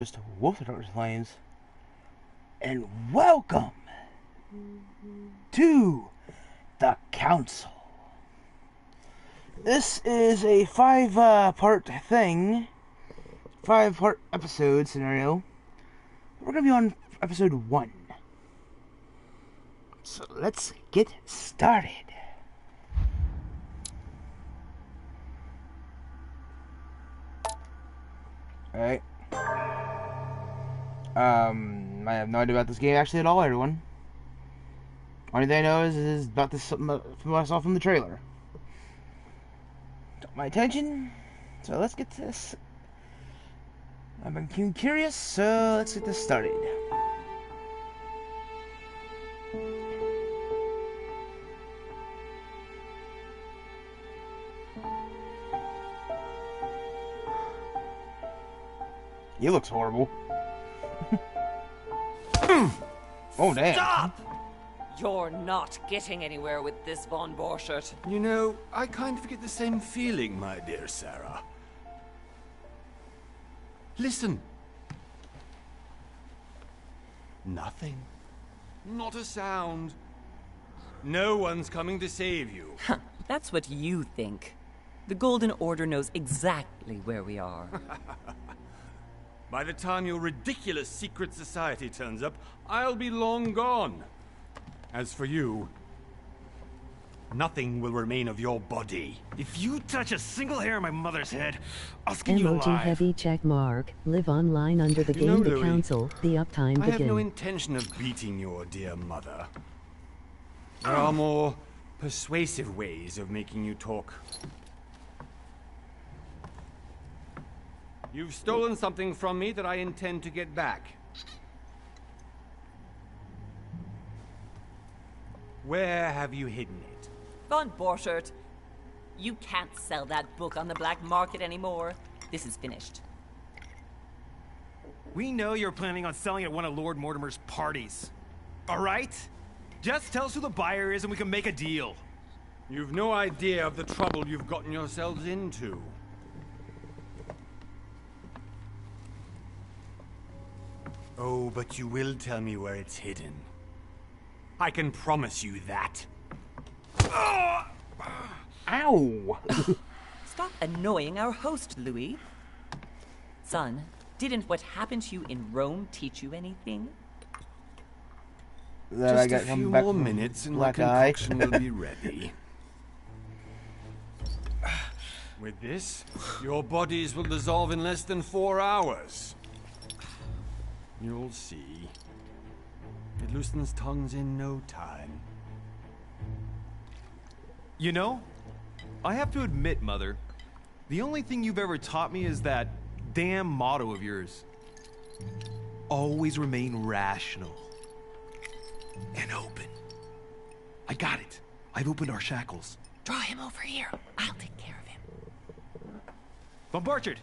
Just Wolf of Darkness Flames, and welcome to the Council. This is a five-part episode scenario. We're gonna be on episode 1. So let's get started. Alright. I have no idea about this game actually at all, everyone. Only thing I know is about this something from what I saw from the trailer. Got my attention, so let's get this. I've been curious, so let's get this started. He looks horrible. Oh, damn. Stop! You're not getting anywhere with this, Von Borchert. You know, I kind of get the same feeling, my dear Sarah. Listen. Nothing. Not a sound. No one's coming to save you. That's what you think. The Golden Order knows exactly where we are. By the time your ridiculous secret society turns up, I'll be long gone. As for you, nothing will remain of your body. If you touch a single hair on my mother's head, I'll skin you Emoji alive. heavy check mark. Live online under the You know, game The Louis, Council. The uptime I have no begin. intention of beating your dear mother. There are more persuasive ways of making you talk. You've stolen something from me that I intend to get back. Where have you hidden it? Von Borchert, you can't sell that book on the black market anymore. This is finished. We know you're planning on selling at one of Lord Mortimer's parties. All right? Just tell us who the buyer is and we can make a deal. You've no idea of the trouble you've gotten yourselves into. Oh, but you will tell me where it's hidden. I can promise you that. Ow! Stop annoying our host, Louis. Son, didn't what happened to you in Rome teach you anything? That I Just got a him few back more from minutes and my Black Eye. concoction will be ready. With this, your bodies will dissolve in less than 4 hours. You'll see. It loosens tongues in no time. You know, I have to admit, Mother, the only thing you've ever taught me is that damn motto of yours. Always remain rational. And open. I got it. I've opened our shackles. Draw him over here. I'll take care of him. Von Borchert!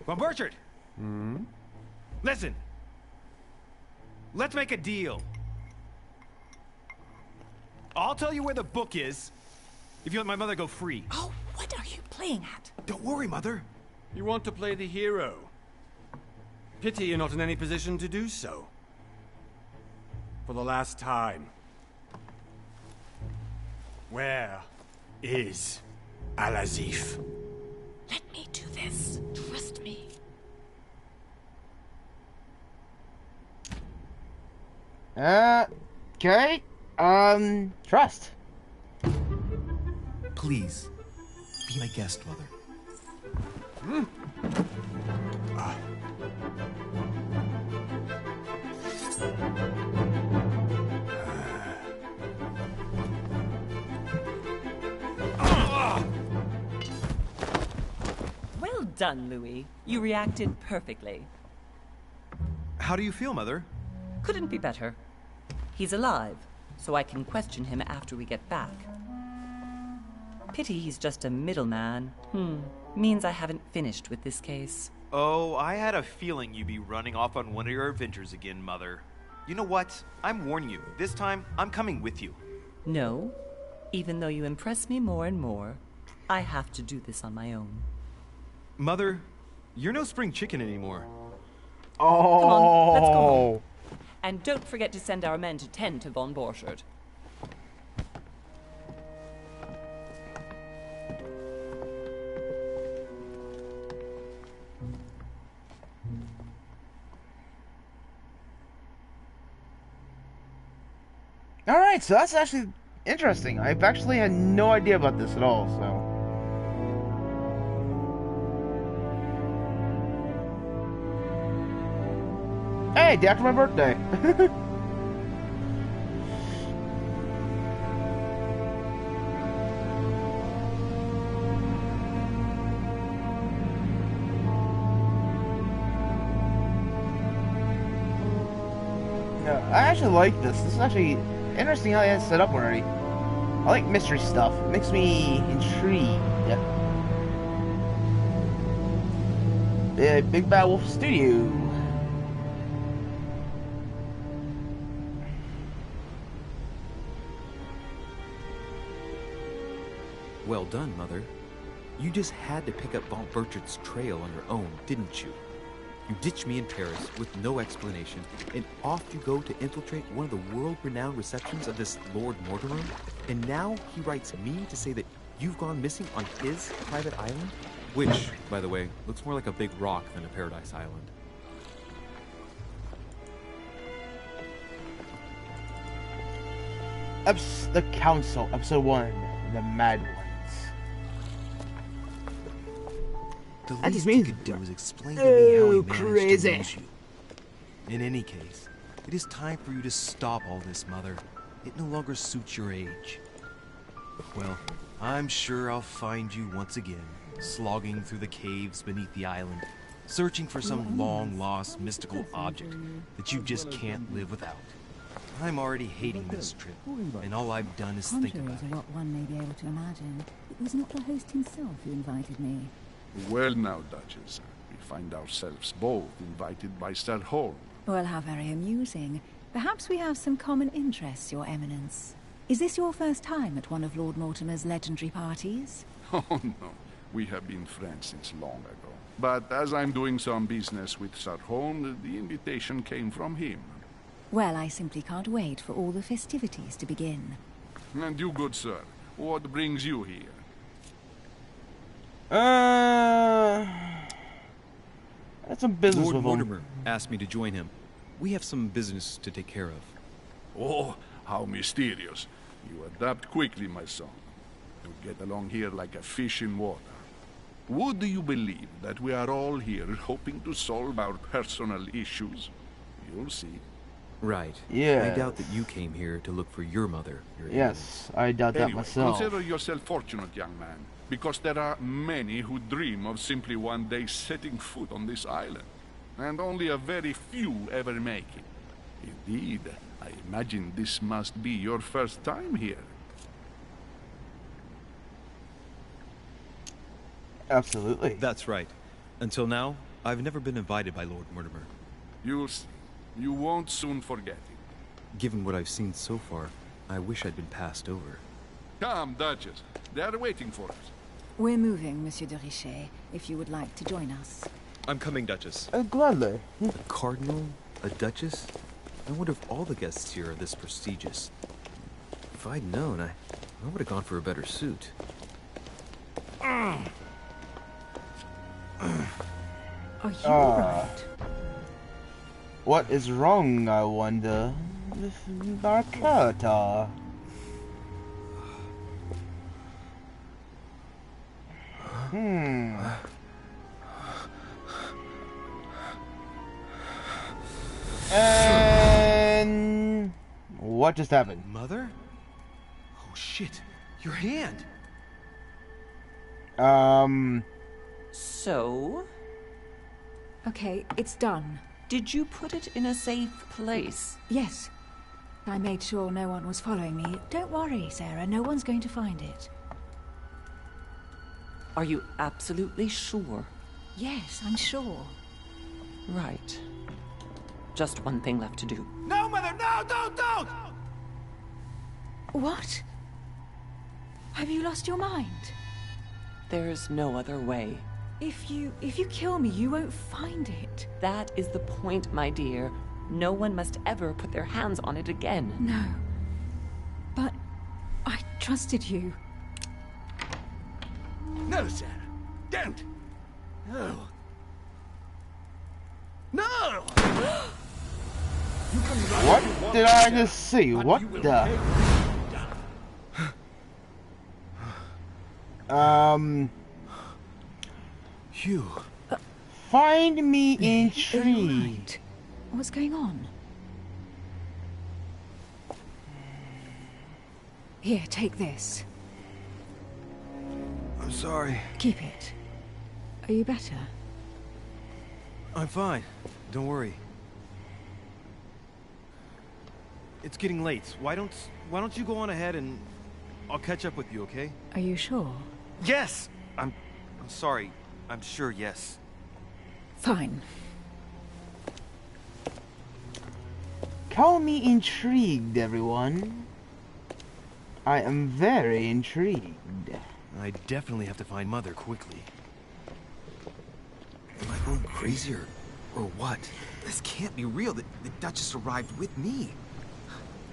Von Borchert! Listen. Let's make a deal. I'll tell you where the book is if you let my mother go free. Oh, what are you playing at? Don't worry, Mother. You want to play the hero. Pity you're not in any position to do so. For the last time. Where is Al-Azif? Let me do this. Trust me. Okay. Trust. Please, be my guest, Mother. Well done, Louis. You reacted perfectly. How do you feel, Mother? Couldn't be better. He's alive, so I can question him after we get back. Pity he's just a middleman. Means I haven't finished with this case. Oh, I had a feeling you'd be running off on one of your adventures again, Mother. You know what? I'm warning you. This time, I'm coming with you. No. Even though you impress me more and more, I have to do this on my own. Mother, You're no spring chicken anymore. Oh. on, let's go home. And don't forget to send our men to tend to von Borchardt. Alright, so that's actually interesting. I've actually had no idea about this at all, so. Hey, day after my birthday. Yeah, I actually like this. This is actually interesting how they had it set up already. I like mystery stuff. It makes me intrigued. Big Bad Wolf Studio. Well done, Mother. You just had to pick up von Burchardt's trail on your own, didn't you? You ditched me in Paris with no explanation, and off you go to infiltrate one of the world-renowned receptions of this Lord Mortimer? And now he writes me to say that you've gone missing on his private island? Which, by the way, looks more like a big rock than a paradise island. The Council, Episode 1, The Mad Ones. The That least just you means- could do is explain to me how he Oh, managed crazy. to lose you. In any case, it is time for you to stop all this, Mother. It no longer suits your age. Well, I'm sure I'll find you once again, slogging through the caves beneath the island, searching for some long-lost mystical object that you just can't live without. I'm already hating this trip, and all I've done is think about Contrary to it. what one may be able to imagine, it was not the host himself who invited me. Well now, Duchess, we find ourselves both invited by Sir Holm. Well, how very amusing. Perhaps we have some common interests, Your Eminence. Is this your first time at one of Lord Mortimer's legendary parties? Oh no, we have been friends since long ago. But as I'm doing some business with Sir Holm, the invitation came from him. Well, I simply can't wait for all the festivities to begin. And you, good sir, what brings you here? That's some business Lord with Mortimer them. asked me to join him. We have some business to take care of. Oh, how mysterious. You adapt quickly, my son. You get along here like a fish in water. Would you believe that we are all here hoping to solve our personal issues? You'll see. Right. Yeah. I doubt that you came here to look for your mother. Your Yes, I doubt that Anyway, myself. consider yourself fortunate, young man, because there are many who dream of simply one day setting foot on this island, and only a very few ever make it. Indeed, I imagine this must be your first time here. Absolutely. That's right. Until now, I've never been invited by Lord Mortimer. You won't soon forget it. Given what I've seen so far, I wish I'd been passed over. Come, Duchess. They are waiting for us. We're moving, Monsieur de Richet, if you would like to join us. I'm coming, Duchess. Gladly. A cardinal? A duchess? I wonder if all the guests here are this prestigious. If I'd known, I would have gone for a better suit. Are you alright? What is wrong, I wonder, with Barcata? And what just happened? Mother? Oh shit, your hand! So, Okay, it's done. did you put it in a safe place? Yes. I made sure no one was following me. Don't worry, Sarah, no one's going to find it. Are you absolutely sure? Yes, I'm sure. Right. Just one thing left to do. No, Mother, no, don't! What? Have you lost your mind? There's no other way. If you kill me, you won't find it. That is the point, my dear. No one must ever put their hands on it again. No. But I trusted you. No, Sarah. Don't. No. No! What did I just see? What the? Hugh. Find me Are you intrigued. right? What's going on? Here, take this. I'm sorry. Keep it. Are you better? I'm fine. Don't worry. It's getting late. Why don't you go on ahead and I'll catch up with you, okay? Are you sure? Yes. I'm sorry. I'm sure, yes. Fine. Call me intrigued, everyone. I am very intrigued. I definitely have to find Mother quickly. Am I going crazy or what? This can't be real. The Duchess arrived with me.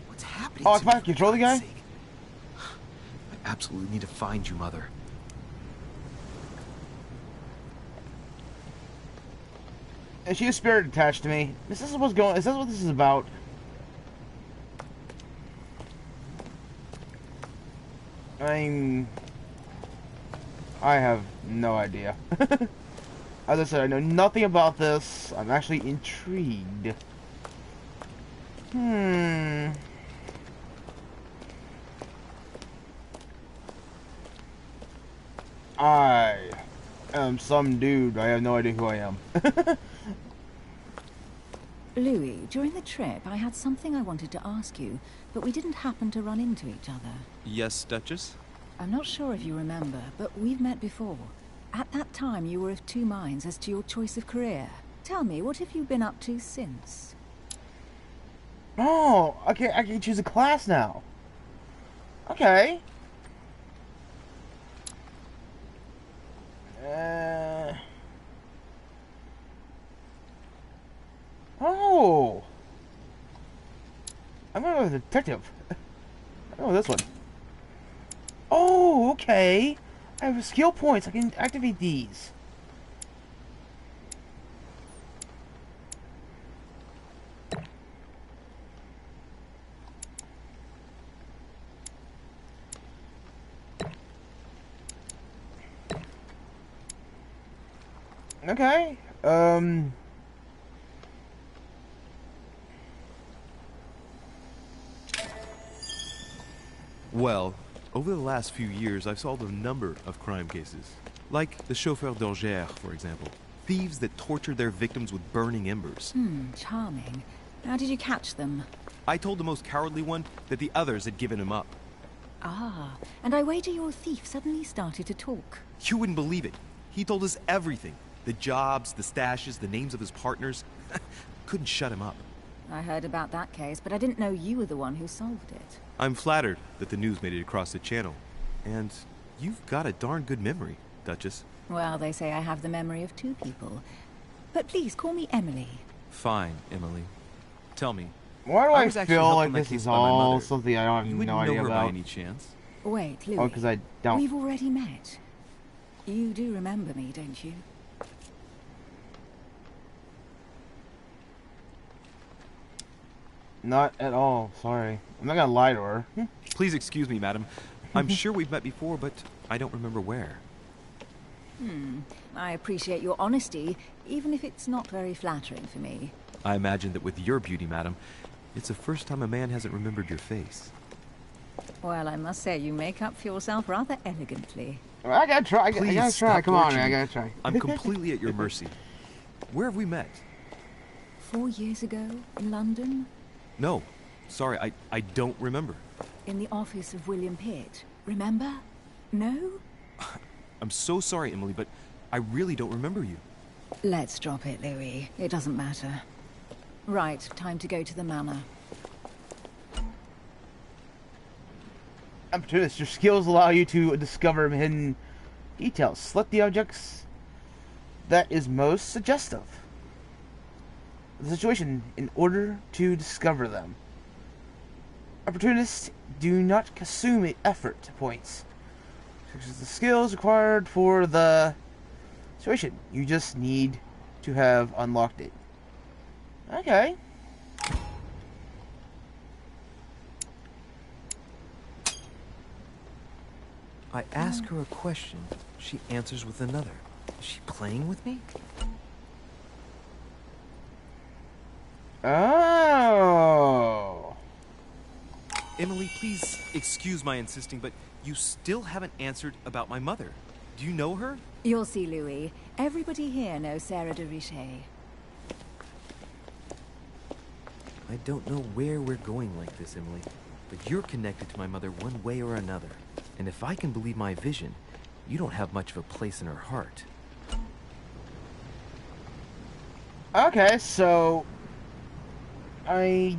What's happening? Oh, it's my control the guy? I absolutely need to find you, Mother. Is she a spirit attached to me? Is this what's going? Is this what this is about? I have no idea. As I said, I know nothing about this. I'm actually intrigued. I am some dude. I have no idea who I am. Louis, during the trip, I had something I wanted to ask you, but we didn't happen to run into each other. Yes, Duchess? I'm not sure if you remember, but we've met before. At that time, you were of two minds as to your choice of career. Tell me, what have you been up to since? Oh, okay, I can choose a class now. Okay. Oh. I'm gonna go with a detective. Oh, this one. Oh, okay. I have skill points. I can activate these. Okay. Well, over the last few years, I've solved a number of crime cases. Like the chauffeur d'Orgère, for example. Thieves that tortured their victims with burning embers. Charming. How did you catch them? I told the most cowardly one that the others had given him up. Ah, and I wager your thief suddenly started to talk. You wouldn't believe it. He told us everything. The jobs, the stashes, the names of his partners. Couldn't shut him up. I heard about that case, but I didn't know you were the one who solved it. I'm flattered that the news made it across the channel. And you've got a darn good memory, Duchess. Well, they say I have the memory of two people. But please, call me Emily. Fine, Emily. Tell me, Why do I I was actually feel helped like on that this case is by my all mother. something I don't you have wouldn't no know idea her about? by any chance? Wait, Louis. Oh, because I don't. We've already met. You do remember me, don't you? Not at all. Sorry. I'm not gonna lie to her. Please excuse me, madam. I'm sure we've met before, but I don't remember where. I appreciate your honesty, even if it's not very flattering for me. I imagine that with your beauty, madam, it's the first time a man hasn't remembered your face. Well, I must say, you make up for yourself rather elegantly. I gotta try. I Please gotta try. stop Come on, torturing I me. gotta try. I'm completely at your mercy. Where have we met? 4 years ago, in London, No. Sorry, I don't remember. in the office of William Pitt. Remember? No? I'm so sorry, Emily, but I really don't remember you. Let's drop it, Louis. It doesn't matter. Right, time to go to the manor. Opportunist. Your skills allow you to discover hidden details. Select the objects that is most suggestive of the situation in order to discover them. Opportunists do not consume effort points, such as the skills required for the situation. You just need to have unlocked it. Okay. I ask her a question, she answers with another. Is she playing with me? Oh. Emily, please excuse my insisting, but you still haven't answered about my mother. Do you know her? You'll see, Louis. Everybody here knows Sarah de Richet. I don't know where we're going like this, Emily, but you're connected to my mother one way or another. And if I can believe my vision, you don't have much of a place in her heart. Okay, so I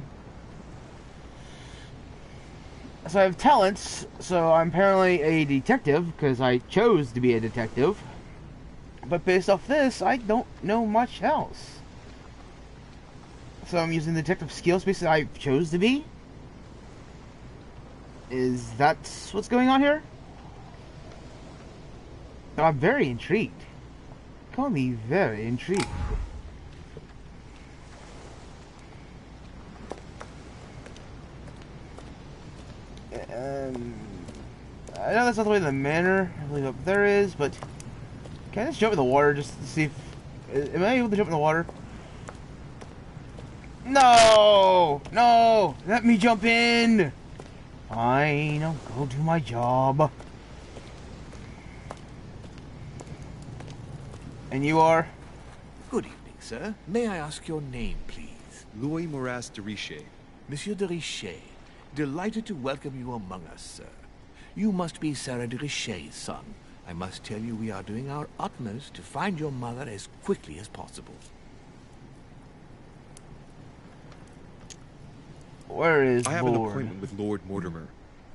have talents, so I'm apparently a detective, because I chose to be a detective. But based off this, I don't know much else. So I'm using detective skills because I chose to be? Is that what's going on here? So I'm very intrigued. Call me very intrigued. I know that's not the way the manor, I believe up there is, but can I just jump in the water just to see if... Am I able to jump in the water? No! No! Let me jump in! Fine, I'll go do my job. And you are? Good evening, sir. May I ask your name, please? Louis Moras de Richet. Monsieur de Richet, delighted to welcome you among us, sir. You must be Sarah de Richet's son. I must tell you we are doing our utmost to find your mother as quickly as possible. Where is I have Lord? an appointment with Lord Mortimer.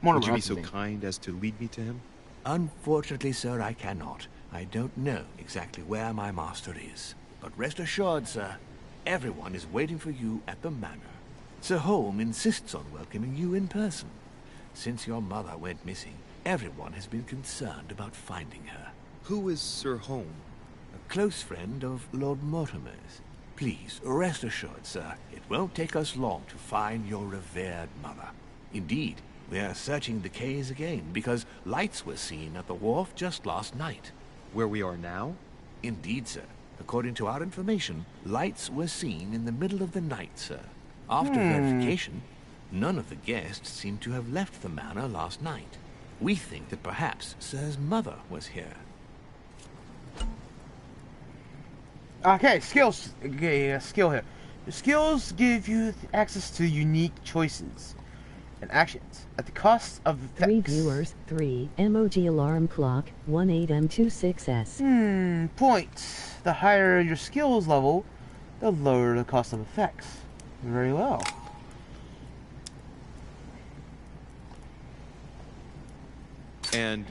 Mortimer, Would you be that's so the name. kind as to lead me to him? Unfortunately, sir, I cannot. I don't know exactly where my master is. But rest assured, sir, everyone is waiting for you at the manor. Sir Holm insists on welcoming you in person. Since your mother went missing, everyone has been concerned about finding her. Who is Sir Holm? A close friend of Lord Mortimer's. Please, rest assured, sir, it won't take us long to find your revered mother. Indeed, we are searching the quays again, because lights were seen at the wharf just last night. Where we are now? Indeed, sir. According to our information, lights were seen in the middle of the night, sir. After verification, none of the guests seem to have left the manor last night. We think that perhaps Sir's mother was here. Okay, skills. Okay, skill here. The skills give you access to unique choices and actions at the cost of effects. 3 viewers, 3 emoji alarm clock, 18M26S. Points. The higher your skills level, the lower the cost of effects. Very well. And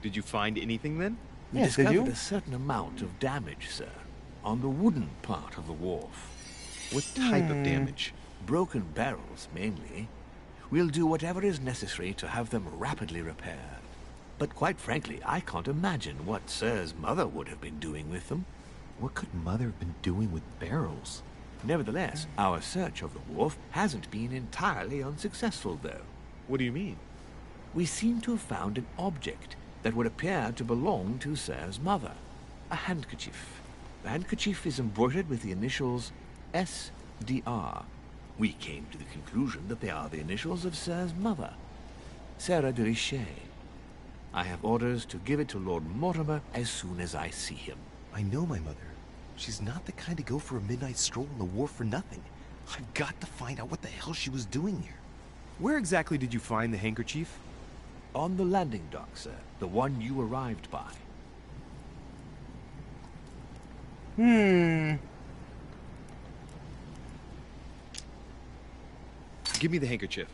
did you find anything then? We Yes, did discovered you? a certain amount of damage, sir, on the wooden part of the wharf. What type of damage? Broken barrels, mainly. We'll do whatever is necessary to have them rapidly repaired. But quite frankly, I can't imagine what Sir's mother would have been doing with them. What could Mother have been doing with barrels? Nevertheless, our search of the wharf hasn't been entirely unsuccessful, though. What do you mean? We seem to have found an object that would appear to belong to Sir's mother. A handkerchief. The handkerchief is embroidered with the initials SDR. We came to the conclusion that they are the initials of Sir's mother, Sarah de Richet. I have orders to give it to Lord Mortimer as soon as I see him. I know my mother. She's not the kind to go for a midnight stroll on the wharf for nothing. I've got to find out what the hell she was doing here. Where exactly did you find the handkerchief? On the landing dock, sir. The one you arrived by. Give me the handkerchief.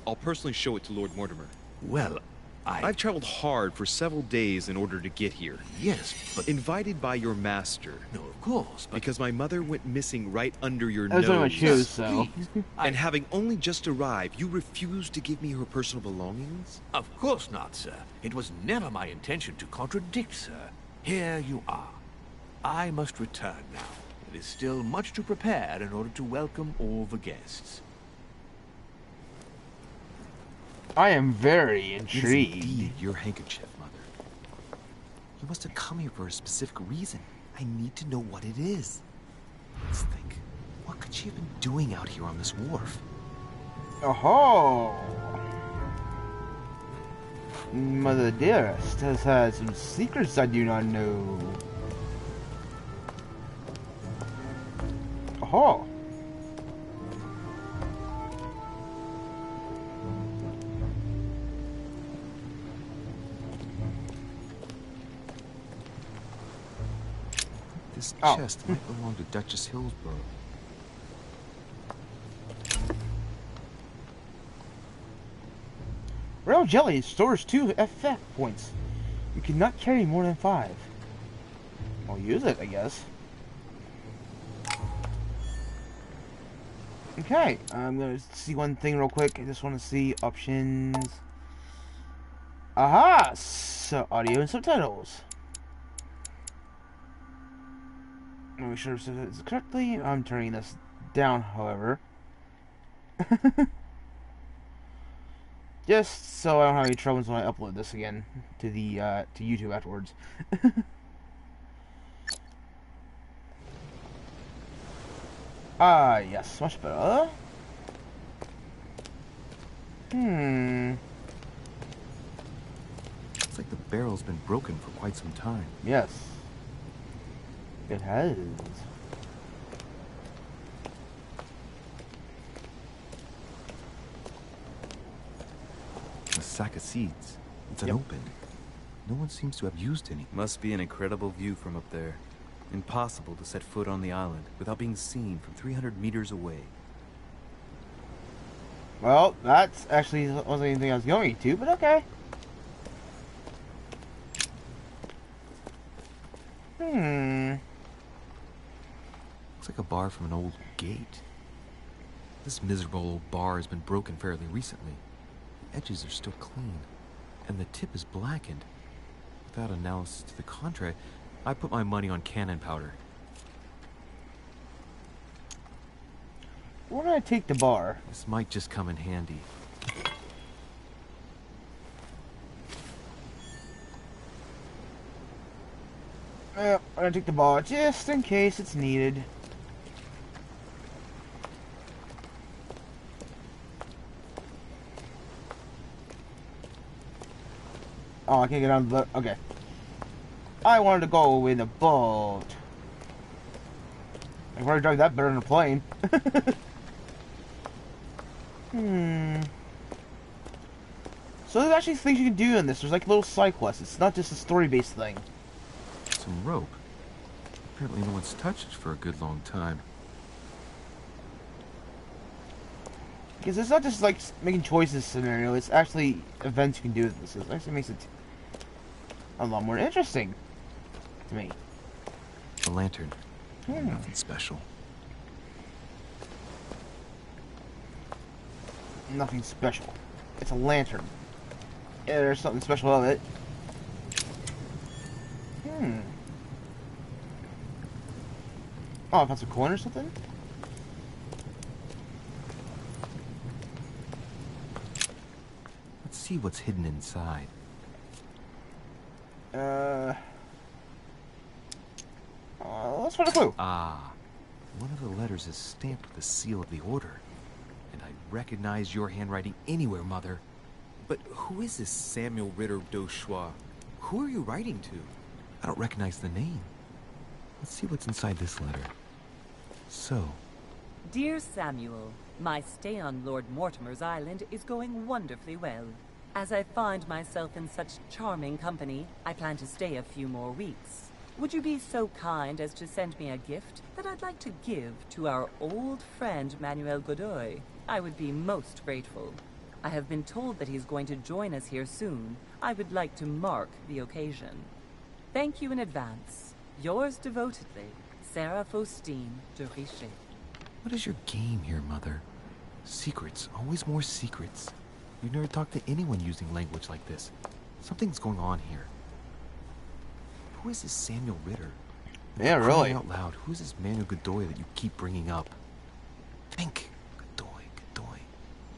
I'll personally show it to Lord Mortimer. Well, I've traveled hard for several days in order to get here. Yes, but... Invited by your master. No, of course, but... Because my mother went missing right under your That's nose. one of my shoes, so... And having only just arrived, you refused to give me her personal belongings? Of course not, sir. It was never my intention to contradict, sir. Here you are. I must return now. There is still much to prepare in order to welcome all the guests. I am very It is intrigued. indeed your handkerchief, Mother. You must have come here for a specific reason. I need to know what it is. Let's think. What could she have been doing out here on this wharf? Oh, Mother Dearest has had some secrets I do not know. Oh. This Oh. chest might belong to Duchess Hillsborough. Royal Jelly stores 2 FF points. You cannot carry more than 5. I'll use it, I guess. Okay, I'm gonna see one thing real quick. I just want to see options. Aha! So audio and subtitles. Let me make sure I said it correctly. I'm turning this down, however. Just so I don't have any troubles when I upload this again to the to YouTube afterwards. Ah, yes, much better. Looks like the barrel's been broken for quite some time. Yes. It has. A sack of seeds. It's Yep. unopened. No one seems to have used any. Must be an incredible view from up there. Impossible to set foot on the island without being seen from 300 meters away. Well, that's actually wasn't anything I was going to, but okay. Looks like a bar from an old gate. This miserable old bar has been broken fairly recently. The edges are still clean, and the tip is blackened. Without analysis to the contrary, I put my money on cannon powder. Where did I take the bar? This might just come in handy. I'm gonna take the bar just in case it's needed. Oh, I can't get on the boat. Okay. I wanted to go in a boat. I can already drive that better than a plane. So there's actually things you can do in this. There's like little side quests. It's not just a story-based thing. Some rope. Apparently no one's touched it for a good long time. Because it's not just like making choices scenario. It's actually events you can do with this. It actually makes it a lot more interesting to me. A lantern. Nothing special. Nothing special. It's a lantern. Yeah, there's something special about it. Oh, I found some coin or something? Let's see what's hidden inside. Let's find a clue. Ah, one of the letters is stamped with the seal of the Order. And I recognize your handwriting anywhere, Mother. But who is this Samuel Ritter d'Auchois? Who are you writing to? I don't recognize the name. Let's see what's inside this letter. So, Dear Samuel, my stay on Lord Mortimer's island is going wonderfully well. As I find myself in such charming company, I plan to stay a few more weeks. Would you be so kind as to send me a gift that I'd like to give to our old friend Manuel Godoy? I would be most grateful. I have been told that he's going to join us here soon. I would like to mark the occasion. Thank you in advance. Yours devotedly, Sarah Faustine de Richet. What is your game here, Mother? Secrets, always more secrets. You've never talked to anyone using language like this. Something's going on here. Who is this Samuel Ritter? Yeah, really. Crying out loud, who is this Manuel Godoy that you keep bringing up? Think. Godoy.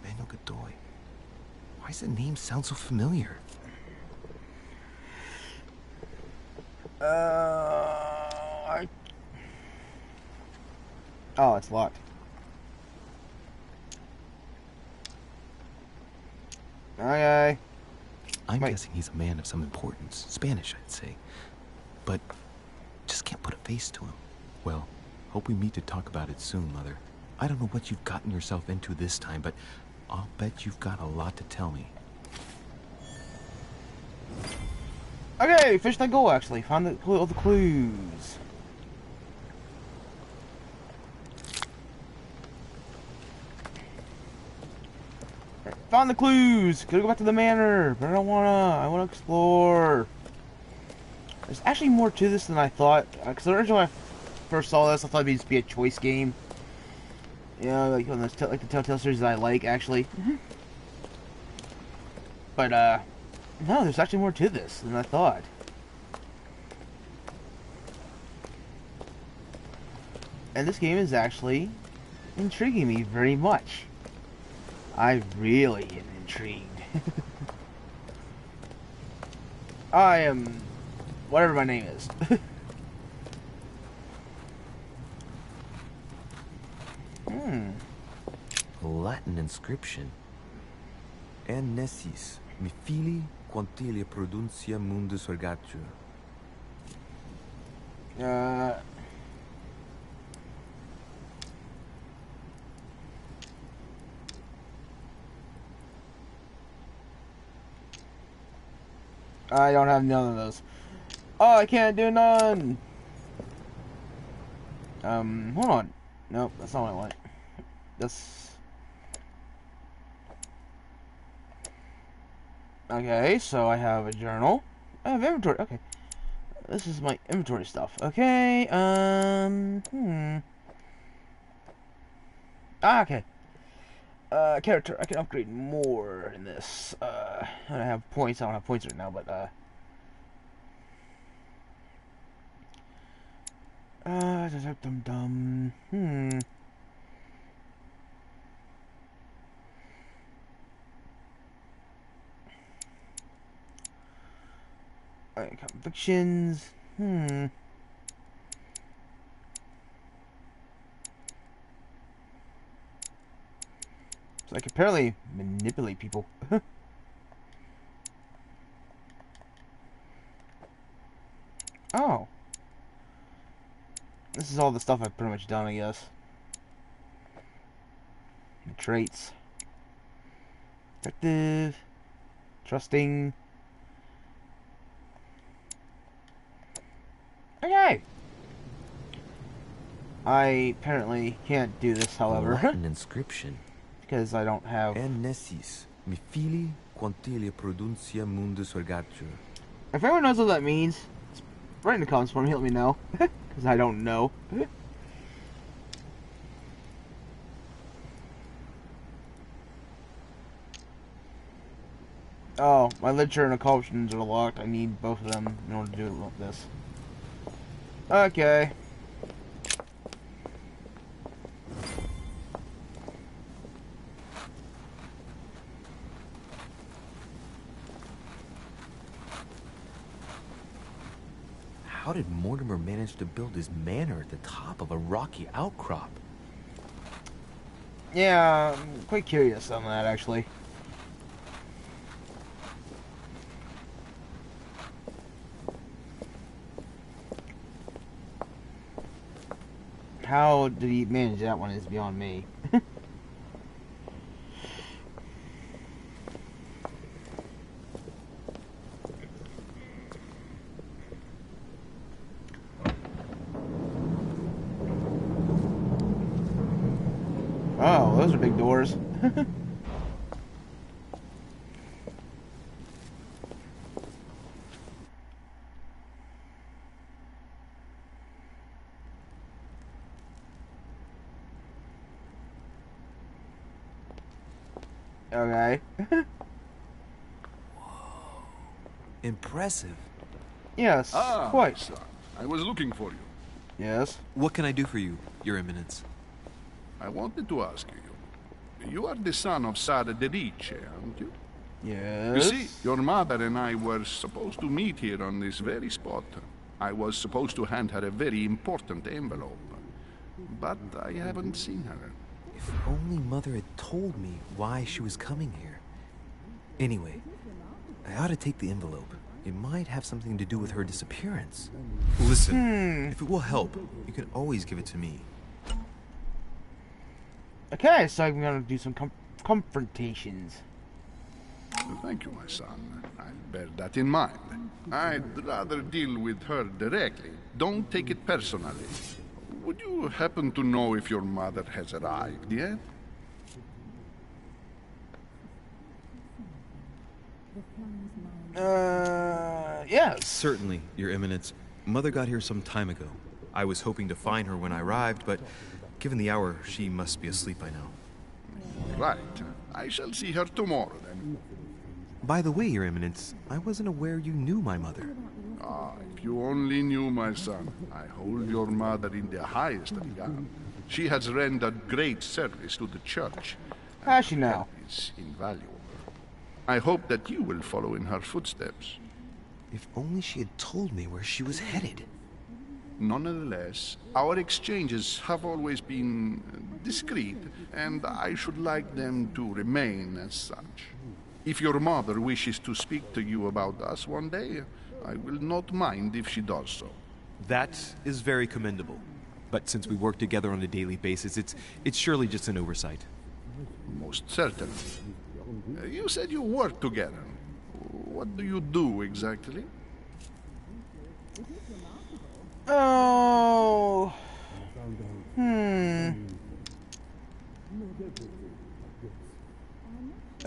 Manuel Godoy. Why does the name sound so familiar? Oh, it's locked. Okay. I'm guessing he's a man of some importance. Spanish, I'd say. But just can't put a face to him. Well, hope we meet to talk about it soon, Mother. I don't know what you've gotten yourself into this time, but I'll bet you've got a lot to tell me. Okay, finished that goal actually. Found all the clues. Found the clues. Gotta go back to the manor, but I don't wanna. I wanna explore. There's actually more to this than I thought. Because originally when I first saw this, I thought it'd just be a choice game. You know, like one of those like the Telltale series that I like, actually. But no, there's actually more to this than I thought. And this game is actually intriguing me very much. I really am intrigued. I am whatever my name is. Latin inscription. En nessis, mi fili quantilia produncia mundus ergatur. I don't have none of those. Oh, I can't do none! Hold on. Nope, that's not what I want. That's... Okay, so I have a journal. I have inventory. Okay. This is my inventory stuff. Okay, okay. Character. I can upgrade more in this. I have points. I don't have points right now, but, Alright, convictions. So I can apparently manipulate people. Oh. This is all the stuff I've pretty much done, I guess. The traits. Effective. Trusting. Okay. I apparently can't do this, however. Latin inscription. Because I don't have... En nessis, mi fili quantilia produncia mundus ergatur. If everyone knows what that means, write in the comments for me, let me know. Because I don't know. Oh, my literature and accomplishments are locked. I need both of them in order to do this. Okay. How did Mortimer manage to build his manor at the top of a rocky outcrop? Yeah, I'm quite curious on that, actually. How did he manage that one is beyond me. Oh, those are big doors. Okay. Impressive. Yes, quite. Son, I was looking for you. Yes. What can I do for you, Your Eminence? I wanted to ask you. You are the son of Sara de Riche, aren't you? Yes. You see, your mother and I were supposed to meet here on this very spot. I was supposed to hand her a very important envelope. But I haven't seen her. If only Mother had told me why she was coming here. Anyway, I ought to take the envelope. It might have something to do with her disappearance. Listen, if it will help, you can always give it to me. Okay, so I'm gonna do some confrontations. Thank you, my son. I'll bear that in mind. I'd rather deal with her directly. Don't take it personally. Would you happen to know if your mother has arrived yet? Yes. Certainly, Your Eminence. Mother got here some time ago. I was hoping to find her when I arrived, but given the hour, she must be asleep by now. Right. I shall see her tomorrow, then. By the way, Your Eminence, I wasn't aware you knew my mother. Ah, if you only knew, my son. I hold your mother in the highest regard. She has rendered great service to the church. Has she now? Is invaluable. I hope that you will follow in her footsteps. If only she had told me where she was headed. Nonetheless, our exchanges have always been discreet, and I should like them to remain as such. If your mother wishes to speak to you about us one day, I will not mind if she does so. That is very commendable. But since we work together on a daily basis, it's surely just an oversight. Most certainly. You said you work together. What do you do exactly? Oh.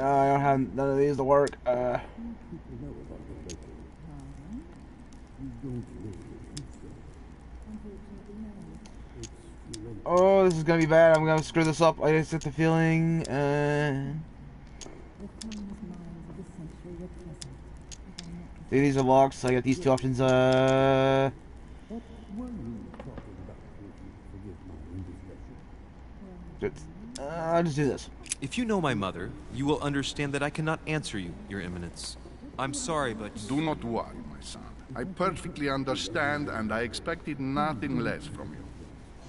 I don't have none of these to work. Oh, this is gonna be bad. I'm gonna screw this up. I just get the feeling. These are locked, so I got these two options. I'll just do this. If you know my mother, you will understand that I cannot answer you, Your Eminence. I'm sorry, but... Do not worry, my son. I perfectly understand, and I expected nothing less from you.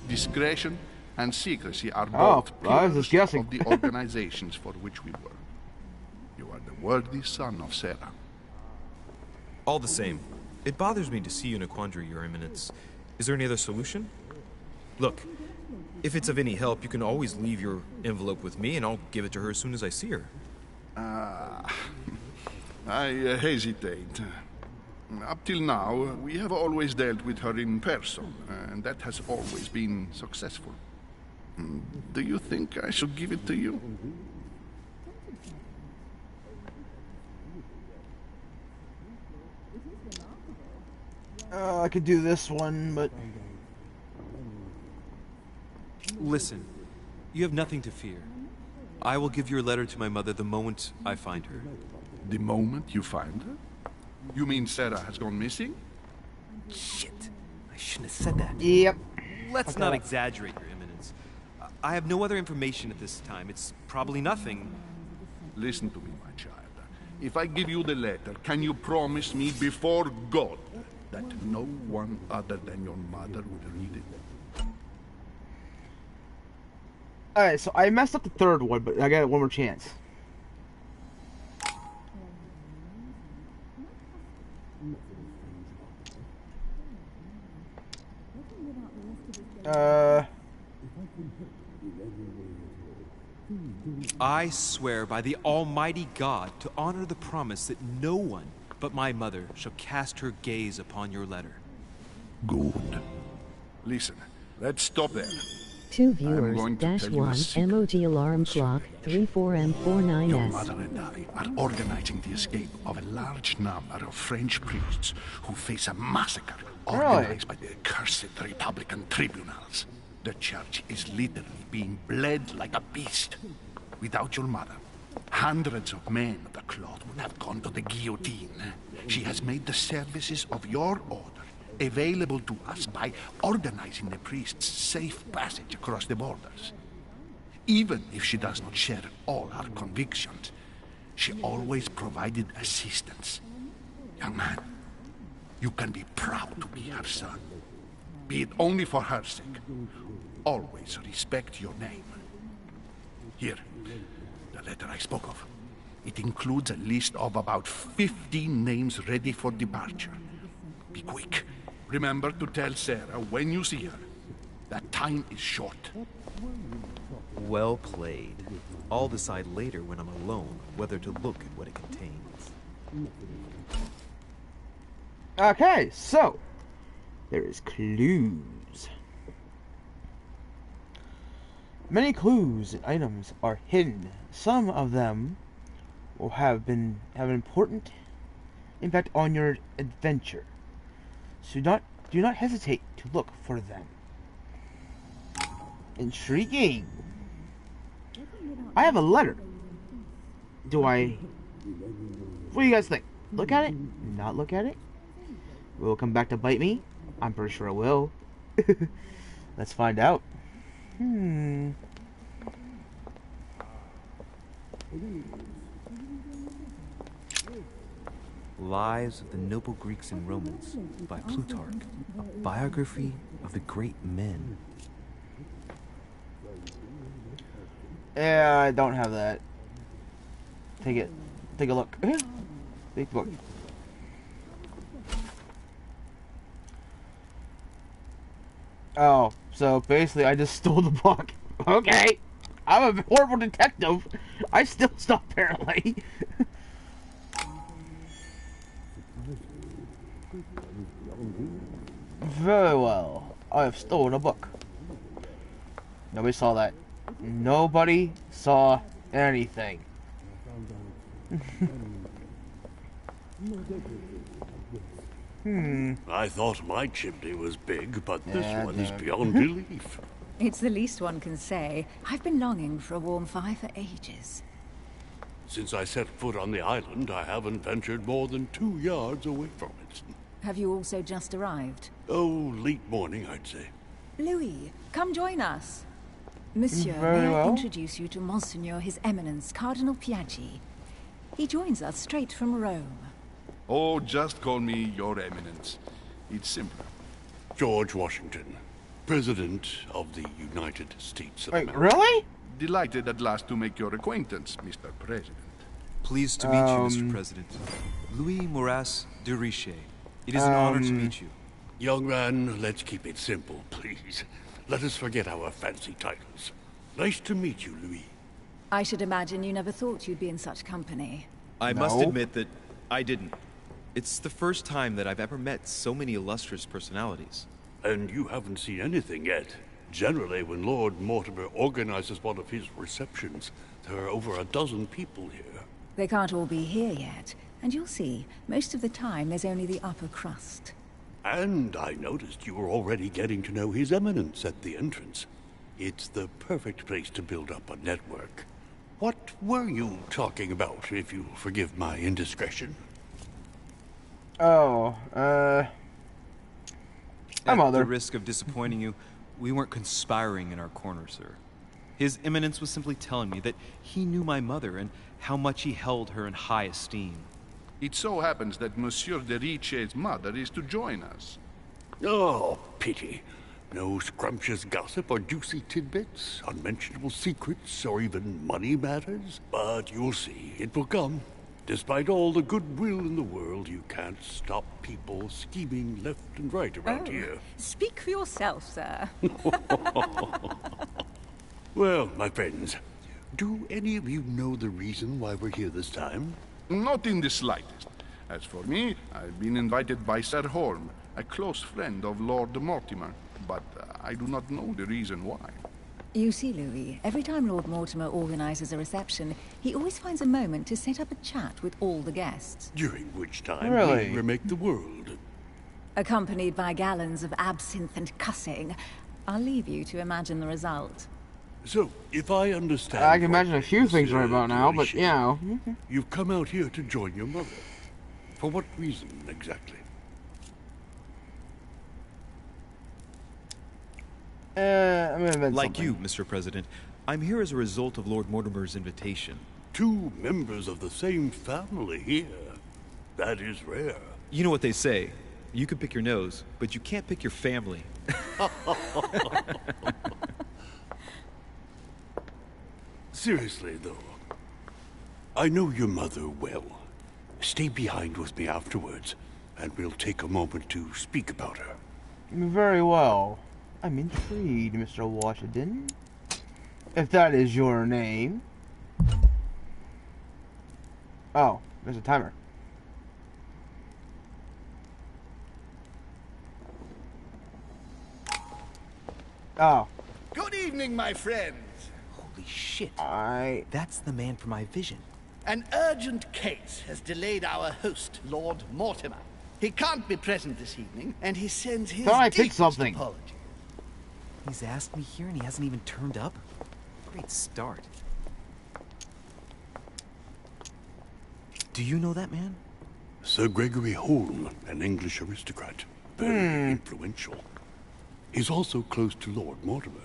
Discretion and secrecy are both pillars of the organizations for which we work. You are the worthy son of Sarah. All the same, it bothers me to see you in a quandary, Your Eminence. Is there any other solution? Look, if it's of any help, you can always leave your envelope with me, and I'll give it to her as soon as I see her. I hesitate. Up till now, we have always dealt with her in person, and that has always been successful. Do you think I should give it to you? I could do this one, but... Listen, you have nothing to fear. I will give your letter to my mother the moment I find her. The moment you find her? You mean Sarah has gone missing? Shit. I shouldn't have said that. Yep. Let's not exaggerate, Your Eminence. I have no other information at this time. It's probably nothing. Listen to me, my child. If I give you the letter, can you promise me before God that no one other than your mother will read it? Alright, so I messed up the third one, but I got one more chance. I swear by the Almighty God to honor the promise that no one but my mother shall cast her gaze upon your letter. Good. Listen, let's stop there. Two viewers, -1, emoji alarm clock, 34M49S. Your mother and I are organizing the escape of a large number of French priests who face a massacre organized by the accursed Republican tribunals. The church is literally being bled like a beast. Without your mother, Hundreds of men of the cloth would have gone to the guillotine. She has made the services of your order available to us by organizing the priest's safe passage across the borders. Even if she does not share all our convictions, she always provided assistance. Young man, you can be proud to be her son. Be it only for her sake. Always respect your name. Here, the letter I spoke of. It includes a list of about 15 names ready for departure. Be quick. Remember to tell Sarah when you see her that time is short. Well played. I'll decide later when I'm alone whether to look at what it contains. Okay, so there is clues. Many clues and items are hidden. Some of them will have an important impact on your adventure. So do not hesitate to look for them. Intriguing. I have a letter. What do you guys think? Look at it? Not look at it? Will it come back to bite me? I'm pretty sure it will. Let's find out. Lives of the Noble Greeks and Romans by Plutarch, a biography of the great men. Yeah, I don't have that. Take a look. Take a look. Oh, so basically I just stole the book. Okay. I'm a horrible detective. I still stop apparently. Very well. I have stolen a book. Nobody saw that. Nobody saw anything. I thought my chimney was big, but this one is beyond belief. It's the least one can say. I've been longing for a warm fire for ages. Since I set foot on the island, I haven't ventured more than 2 yards away from it. Have you also just arrived? Oh, late morning, I'd say. Louis, come join us. Monsieur, Very may I well. introduce you to Monseigneur His Eminence, Cardinal Piaggi. He joins us straight from Rome. Oh, just call me Your Eminence. It's simpler. George Washington, President of the United States of Wait, America. really? Delighted at last to make your acquaintance, Mr. President. Pleased to meet you, Mr. President. Louis Moras de Richet. It is an honor to meet you. Young man, let's keep it simple, please. Let us forget our fancy titles. Nice to meet you, Louis. I should imagine you never thought you'd be in such company. I must admit that I didn't. It's the first time that I've ever met so many illustrious personalities. And you haven't seen anything yet. Generally, when Lord Mortimer organizes one of his receptions, there are over a dozen people here. They can't all be here yet, and you'll see, most of the time there's only the upper crust. And I noticed you were already getting to know His Eminence at the entrance. It's the perfect place to build up a network. What were you talking about, if you'll forgive my indiscretion? Oh, my At mother. the risk of disappointing you, we weren't conspiring in our corner, sir. His Eminence was simply telling me that he knew my mother and how much he held her in high esteem. It so happens that Monsieur de Richet's mother is to join us. Oh, pity. No scrumptious gossip or juicy tidbits, unmentionable secrets, or even money matters. But you'll see, it will come. Despite all the goodwill in the world, you can't stop people scheming left and right around here. Speak for yourself, sir. Well, my friends, do any of you know the reason why we're here this time? Not in the slightest. As for me, I've been invited by Sir Holm, a close friend of Lord Mortimer, but I do not know the reason why. You see, Louis, every time Lord Mortimer organizes a reception, he always finds a moment to set up a chat with all the guests. During which time Really? we remake the world. Accompanied by gallons of absinthe and cussing. I'll leave you to imagine the result. So, if I understand... I can imagine a few things right about now, but, you know. You've come out here to join your mother. For what reason, exactly? I'm gonna invent Like something. you, Mr. President, I'm here as a result of Lord Mortimer's invitation. 2 members of the same family here. That is rare. You know what they say. You can pick your nose, but you can't pick your family. Seriously, though. I know your mother well. Stay behind with me afterwards, and we'll take a moment to speak about her. Very well. I'm intrigued, Mr. Washington. If that is your name. Oh, there's a timer. Oh. Good evening, my friends. Holy shit. That's the man from my vision. An urgent case has delayed our host, Lord Mortimer. He can't be present this evening, and he sends his Thought I picked deepest something. apology. He's asked me here and he hasn't even turned up? Great start. Do you know that man? Sir Gregory Holm, an English aristocrat. Very influential. He's also close to Lord Mortimer.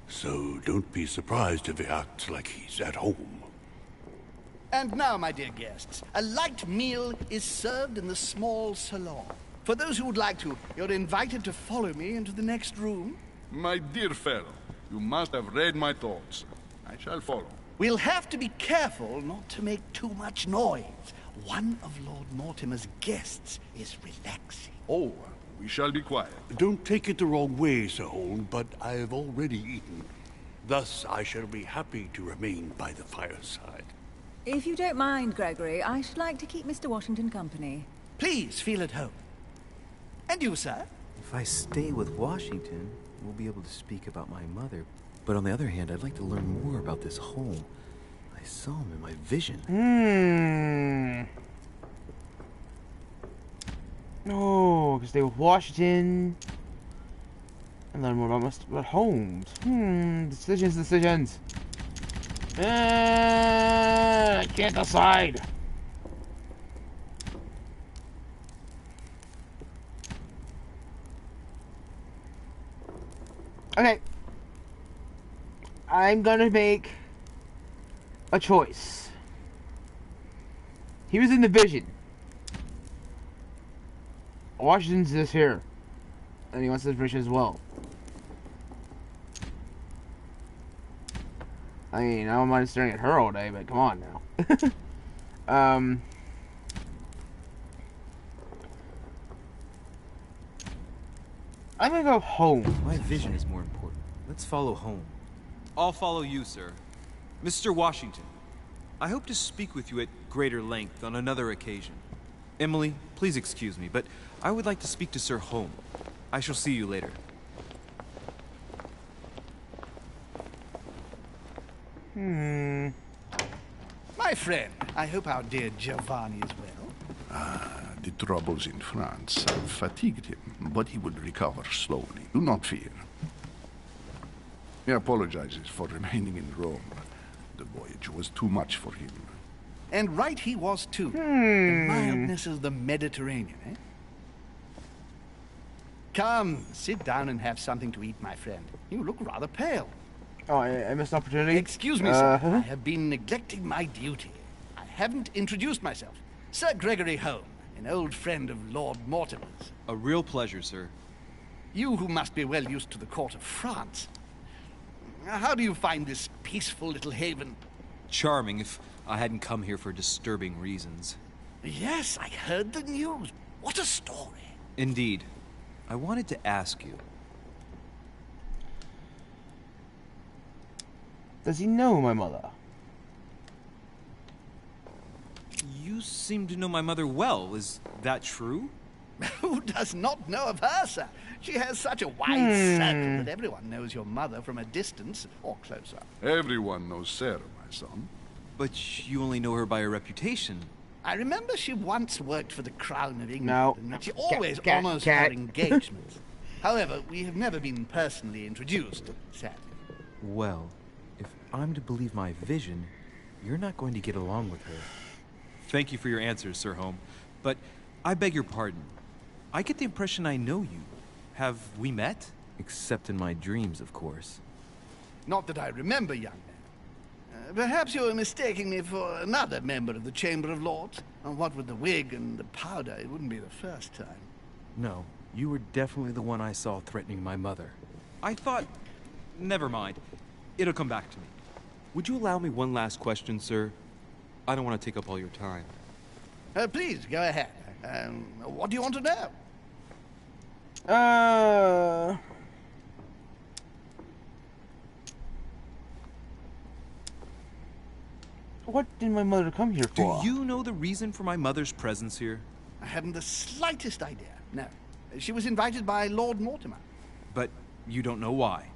So don't be surprised if he acts like he's at home. And now, my dear guests, a light meal is served in the small salon. For those who would like to, you're invited to follow me into the next room. My dear fellow, you must have read my thoughts. I shall follow. We'll have to be careful not to make too much noise. One of Lord Mortimer's guests is relaxing. Oh, we shall be quiet. Don't take it the wrong way, Sir Holm, but I have already eaten. Thus, I shall be happy to remain by the fireside. If you don't mind, Gregory, I should like to keep Mr. Washington company. Please feel at home. And you, sir? If I stay with Washington, we'll be able to speak about my mother. But on the other hand, I'd like to learn more about this home. I saw him in my vision. Oh, because they were Washington. And learn more about Holmes. Decisions. I can't decide. Okay. I'm gonna make a choice. He was in the vision. Washington's just here. And he wants this information as well. I mean, I don't mind staring at her all day, but come on now. I'm gonna go home. My vision is more important. Let's follow home. I'll follow you, sir. Mr. Washington, I hope to speak with you at greater length on another occasion. Emily, please excuse me, but I would like to speak to Sir Holm. I shall see you later. My friend, I hope our dear Giovanni is well. The troubles in France have fatigued him, but he will recover slowly. Do not fear. He apologizes for remaining in Rome. The voyage was too much for him. And right he was too. The mildness of the Mediterranean, eh? Come, sit down and have something to eat, my friend. You look rather pale. Oh, I missed an opportunity. Excuse me, sir. I have been neglecting my duty. I haven't introduced myself. Sir Gregory Holm, an old friend of Lord Mortimer's. A real pleasure, sir. You who must be well used to the court of France. How do you find this peaceful little haven? Charming if I hadn't come here for disturbing reasons. Yes, I heard the news. What a story. Indeed. I wanted to ask you. Does he know my mother? You seem to know my mother well. Is that true? Who does not know of her, sir? She has such a wide circle that everyone knows your mother from a distance or closer. Everyone knows Sarah, my son. But you only know her by her reputation. I remember she once worked for the Crown of England, No. and that she always Cat. honors her engagements. However, we have never been personally introduced, sadly. Well, I'm to believe my vision, you're not going to get along with her. Thank you for your answers, Sir Home. But I beg your pardon. I get the impression I know you. Have we met? Except in my dreams, of course. Not that I remember, young man. Perhaps you're mistaking me for another member of the Chamber of Lords. And what with the wig and the powder, it wouldn't be the first time. No, you were definitely the one I saw threatening my mother. I thought... Never mind. It'll come back to me. Would you allow me one last question, sir? I don't want to take up all your time. Please, go ahead. What do you want to know? What did my mother come here for? Do you know the reason for my mother's presence here? I haven't the slightest idea, no. She was invited by Lord Mortimer. But you don't know why?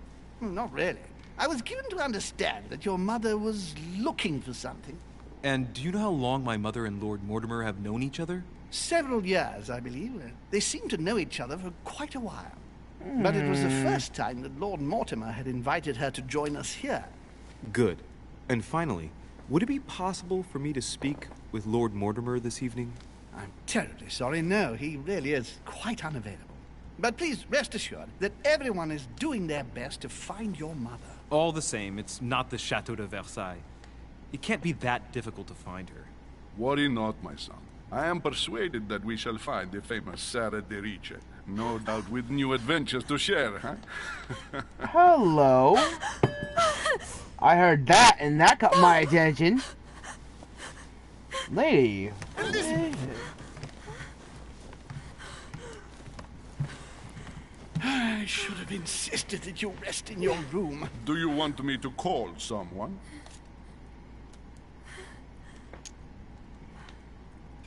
Not really. I was given to understand that your mother was looking for something. And do you know how long my mother and Lord Mortimer have known each other? Several years, I believe. They seemed to know each other for quite a while. But it was the first time that Lord Mortimer had invited her to join us here. Good. And finally, would it be possible for me to speak with Lord Mortimer this evening? I'm terribly sorry, no. He really is quite unavailable. But please rest assured that everyone is doing their best to find your mother. All the same, it's not the Chateau de Versailles. It can't be that difficult to find her. Worry not, my son. I am persuaded that we shall find the famous Sarah de Riche. No doubt with new adventures to share, huh? Hello. I heard that, and that caught my attention. Lady. I should have insisted that you rest in your room. Do you want me to call someone?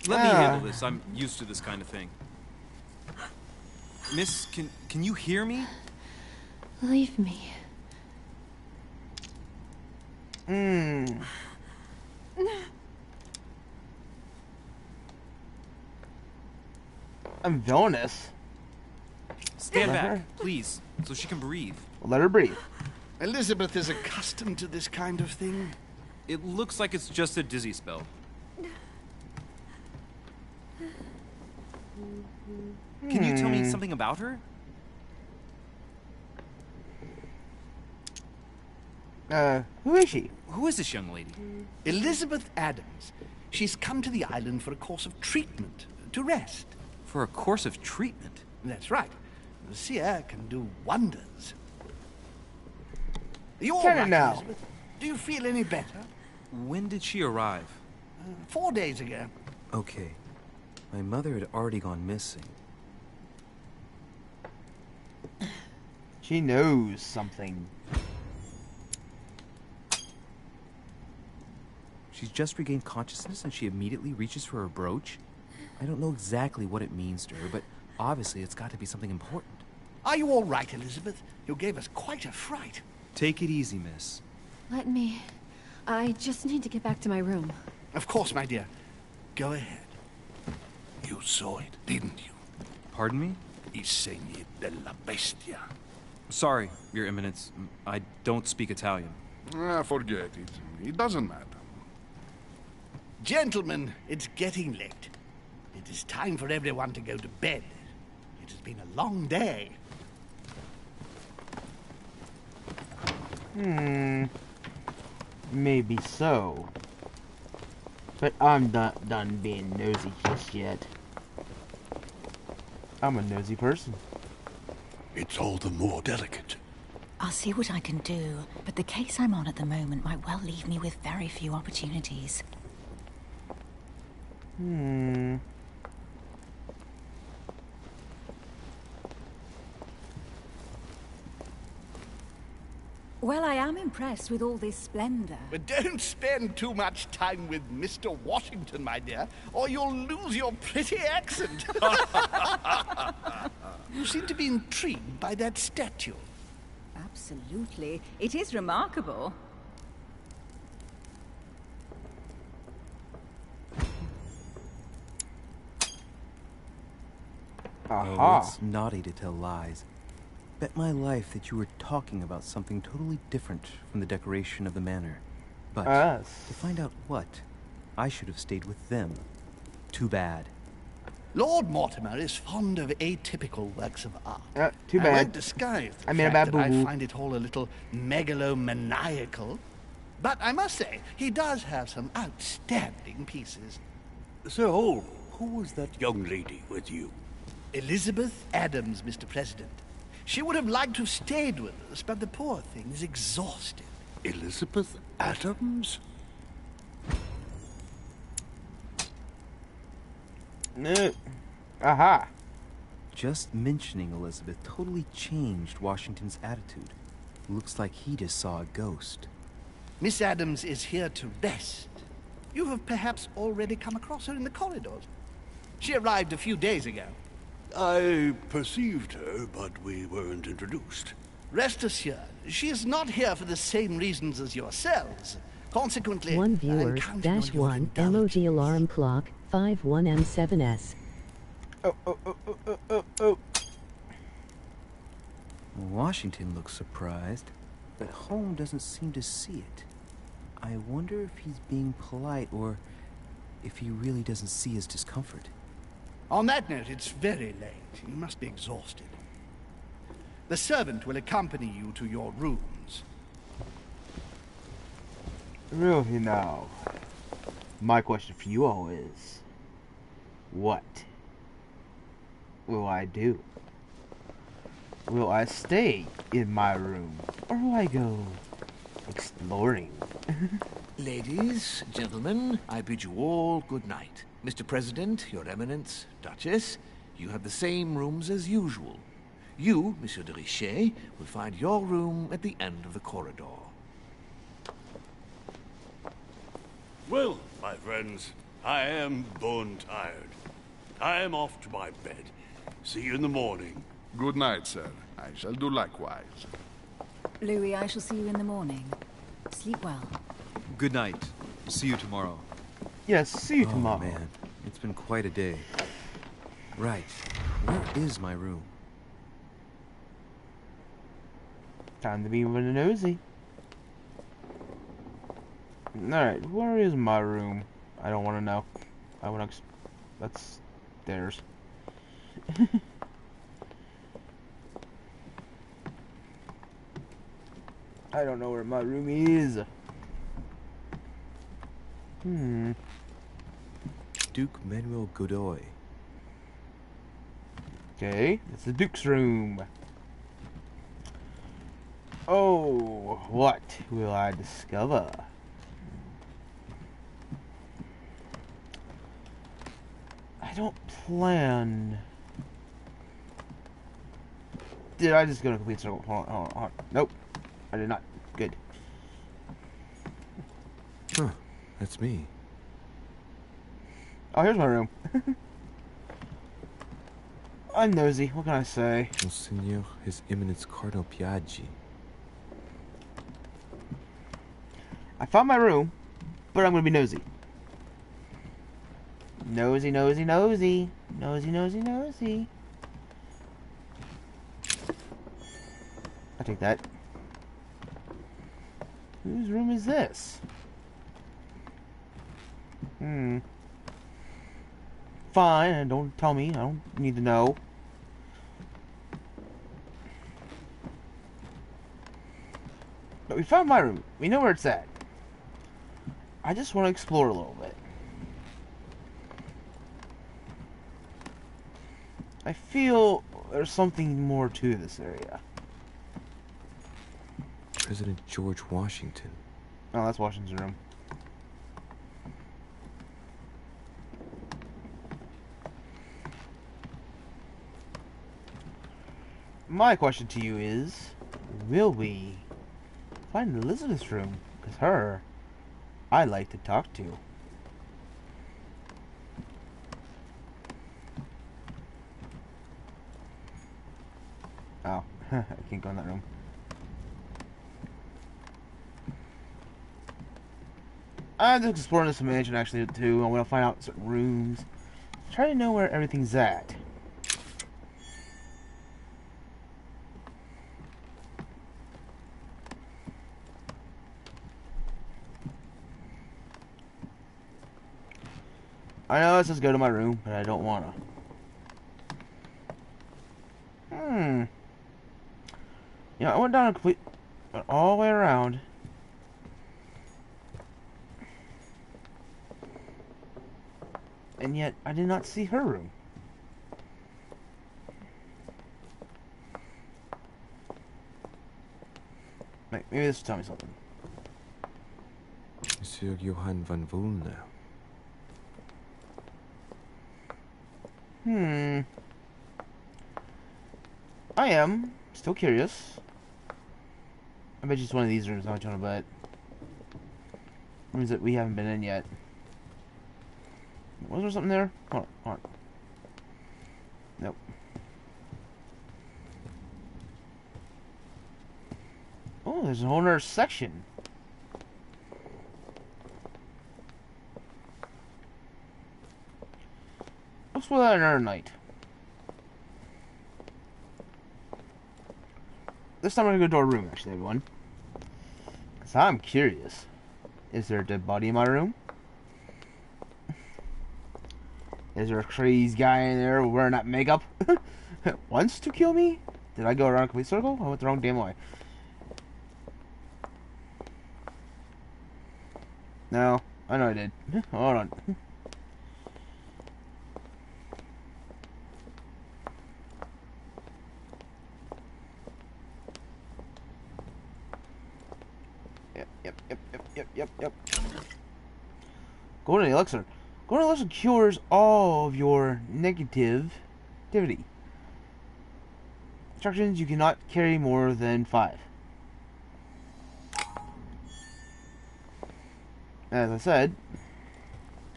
Let me handle this. I'm used to this kind of thing. Miss, can you hear me? Leave me. I'm villainous. Stand back, please, so she can breathe. Let her breathe. Elizabeth is accustomed to this kind of thing. It looks like it's just a dizzy spell. Can you tell me something about her? Who is she? Who is this young lady? Elizabeth Adams. She's come to the island for a course of treatment, to rest. For a course of treatment? That's right. The seer can do wonders. Are you all Get it right, now. Elizabeth? Do you feel any better? When did she arrive? 4 days ago. Okay. My mother had already gone missing. She knows something. She's just regained consciousness and she immediately reaches for her brooch? I don't know exactly what it means to her, but obviously it's got to be something important. Are you all right, Elizabeth? You gave us quite a fright. Take it easy, miss. Let me... I just need to get back to my room. Of course, my dear. Go ahead. You saw it, didn't you? Pardon me? I segni della bestia. Sorry, Your Eminence. I don't speak Italian. Forget it. It doesn't matter. Gentlemen, it's getting late. It is time for everyone to go to bed. It has been a long day. Maybe so. But I'm not done being nosy just yet. I'm a nosy person. It's all the more delicate. I'll see what I can do, but the case I'm on at the moment might well leave me with very few opportunities. Well, I am impressed with all this splendor. But don't spend too much time with Mr. Washington, my dear, or you'll lose your pretty accent. You seem to be intrigued by that statue. Absolutely. It is remarkable. Oh, it's naughty to tell lies. bet my life that you were talking about something totally different from the decoration of the manor. But to find out what, I should have stayed with them. Too bad. Lord Mortimer is fond of atypical works of art. Too bad. I won't disguise the fact that I find it all a little megalomaniacal. But I must say, he does have some outstanding pieces. Sir Holm, who was that young lady with you? Elizabeth Adams, Mr. President. She would have liked to have stayed with us, but the poor thing is exhausted. Elizabeth Adams? No. Aha. Just mentioning Elizabeth totally changed Washington's attitude. Looks like he just saw a ghost. Miss Adams is here to rest. You have perhaps already come across her in the corridors. She arrived a few days ago. I perceived her, but we weren't introduced. Rest assured, she is not here for the same reasons as yourselves. Consequently, one viewer dash one emoji alarm clock 51M7S. Washington looks surprised, but Holm doesn't seem to see it. I wonder if he's being polite or if he really doesn't see his discomfort. On that note, it's very late. You must be exhausted. The servant will accompany you to your rooms. Really now, my question for you all is, what will I do? Will I stay in my room, or will I go exploring? Ladies, gentlemen, I bid you all good night. Mr. President, Your Eminence, Duchess, you have the same rooms as usual. You, Monsieur de Richet, will find your room at the end of the corridor. Well, my friends, I am bone tired. I am off to my bed. See you in the morning. Good night, sir. I shall do likewise. Louis, I shall see you in the morning. Sleep well. Good night. See you tomorrow. Yes, see you tomorrow. Oh, man. It's been quite a day. Right. Where is my room? Time to be with a nosy. Alright, where is my room? I don't want to know. I want to... That's theirs. I don't know where my room is. Duke Manuel Godoy. Okay, it's the Duke's room. Oh, what will I discover? I don't plan... Did I just go to a complete circle? Hold on. Nope. I did not. Good. Huh. That's me. Oh, here's my room. I'm nosy. What can I say? Monseigneur, His Eminence Cardinal Piaggi. I found my room, but I'm gonna be nosy. Nosy, nosy, nosy. Nosy, nosy, nosy. I'll take that. Whose room is this? Fine, and don't tell me. I don't need to know. But we found my room. We know where it's at. I just want to explore a little bit. I feel there's something more to this area. President George Washington. Oh, that's Washington's room. My question to you is, will we find Elizabeth's room? Because her, I like to talk to. Oh, I can't go in that room. I'm just exploring this mansion actually too. I want to find out certain rooms. Try to know where everything's at. I know it says go to my room, but I don't wanna. Yeah, I went down went all the way around. And yet, I did not see her room. Maybe this will tell me something. Monsieur Johann van Vulner. I am still curious. I bet you it's one of these rooms. I'm trying to bet. Rooms that we haven't been in yet. Was there something there? Hold on. Nope. Oh, there's a whole other section. Let's explore that another night. This time I'm gonna go to our room, actually, everyone. Because I'm curious. Is there a dead body in my room? Is there a crazy guy in there wearing that makeup? Wants to kill me? Did I go around a complete circle? I went the wrong damn way. No, I know I did. Hold on. Yep. Golden Elixir. Golden Elixir cures all of your negativity. Instructions: you cannot carry more than 5. As I said,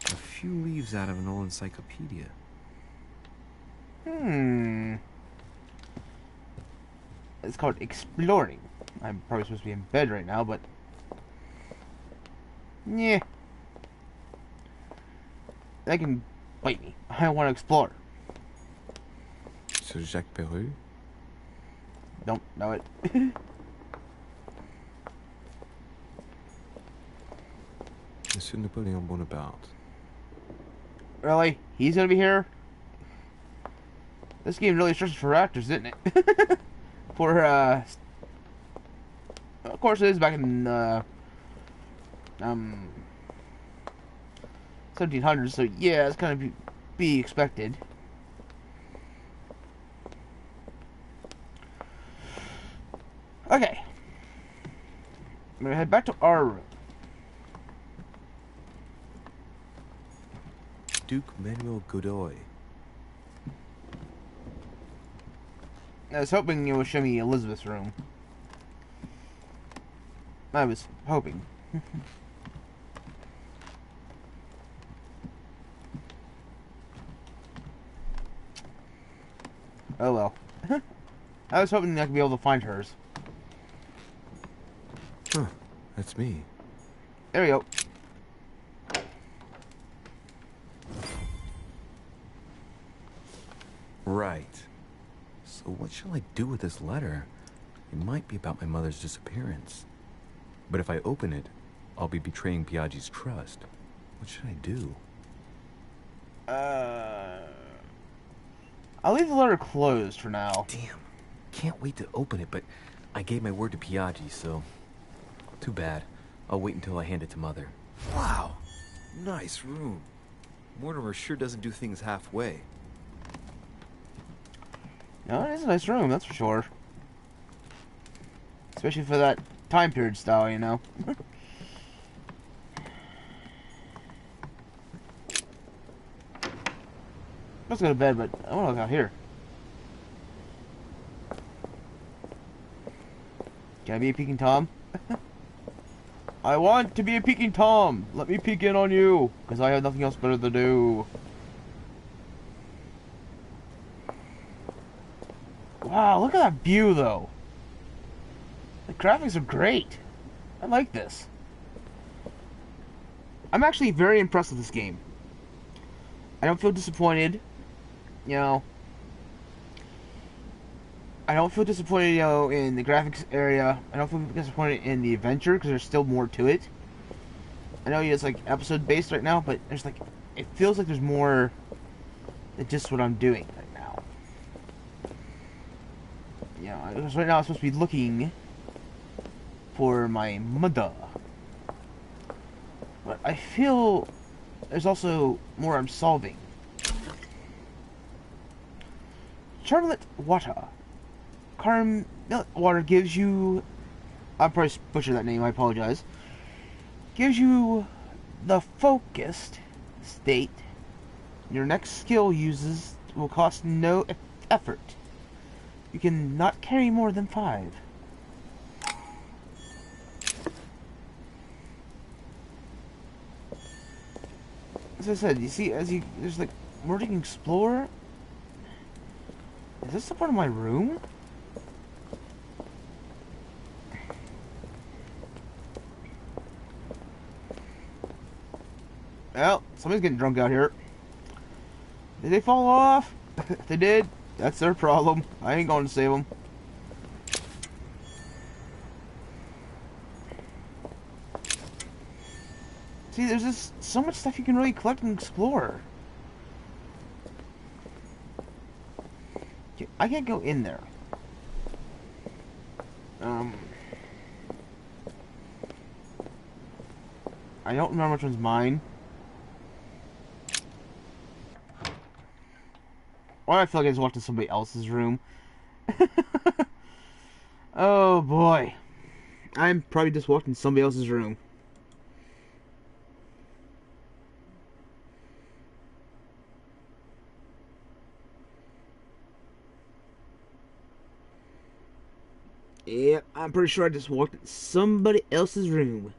a few leaves out of an old encyclopedia. It's called exploring. I'm probably supposed to be in bed right now, but yeah, they can bite me. I want to explore. Sir Jacques Peru? Don't know it. Monsieur Napoleon Bonaparte. Really? He's gonna be here? This game really stretches for actors, isn't it? For, of course it is back in, 1700s, so yeah, it's kind of be expected. Okay. I'm gonna head back to our room. Duke Manuel Godoy. I was hoping it would show me Elizabeth's room. I was hoping. Oh well. I was hoping I could be able to find hers. Huh, that's me. There we go. Right. So what shall I do with this letter? It might be about my mother's disappearance. But if I open it, I'll be betraying Piaggi's trust. What should I do? I'll leave the letter closed for now. Damn. Can't wait to open it, but I gave my word to Piaggi, so too bad. I'll wait until I hand it to Mother. Wow. Nice room. Mortimer sure doesn't do things halfway. No, it is a nice room, that's for sure. Especially for that time period style, you know. Let's go to bed, but I want to look out here. Can I be a peeking Tom? I want to be a peeking Tom. Let me peek in on you, because I have nothing else better to do. Wow, look at that view, though. The graphics are great. I like this. I'm actually very impressed with this game. I don't feel disappointed. You know, I don't feel disappointed, you know, in the graphics area. I don't feel disappointed in the adventure, because there's still more to it. I know it's like episode based right now, but there's like it feels like there's more than just what I'm doing right now. Yeah, because right now I'm supposed to be looking for my mother. But I feel there's also more I'm solving. Charlotte water. Charlotte water gives you... I'll probably butcher that name, I apologize. Gives you the focused state. Your next skill uses will cost no effort. You can not carry more than 5. As I said, you see, there's like Nordic Explorer. Is this the part of my room? Well, somebody's getting drunk out here. Did they fall off? If they did, that's their problem. I ain't going to save them. See, there's just so much stuff you can really collect and explore. I can't go in there. I don't remember which one's mine. Why I feel like I just walked in somebody else's room. Oh boy. I'm probably just walked in somebody else's room. Yeah, I'm pretty sure I just walked in somebody else's room.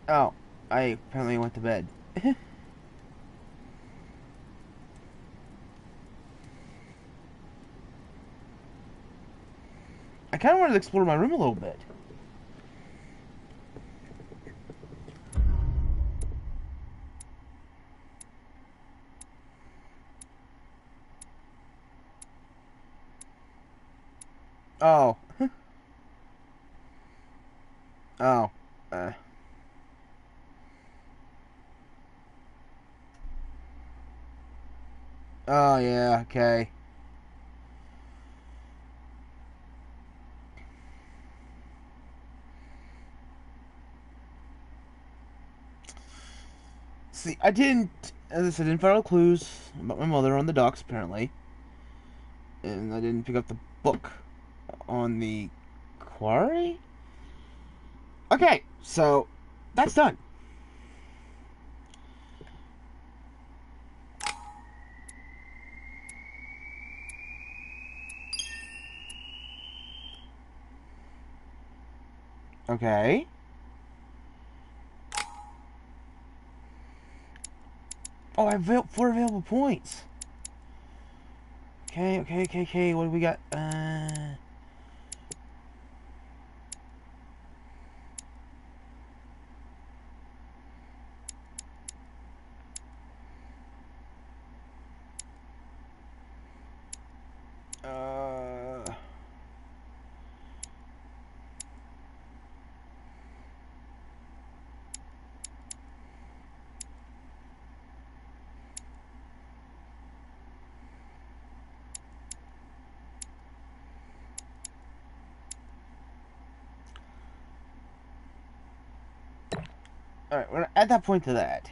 Oh, I apparently went to bed. I kind of wanted to explore my room a little bit. Oh. Oh. Oh, yeah, okay. See, I didn't, as I said, didn't follow clues about my mother on the docks, apparently. And I didn't pick up the book on the quarry? Okay, so, that's done. Okay. Oh, I have 4 available points. Okay. What do we got? Alright, we're gonna add that point to that.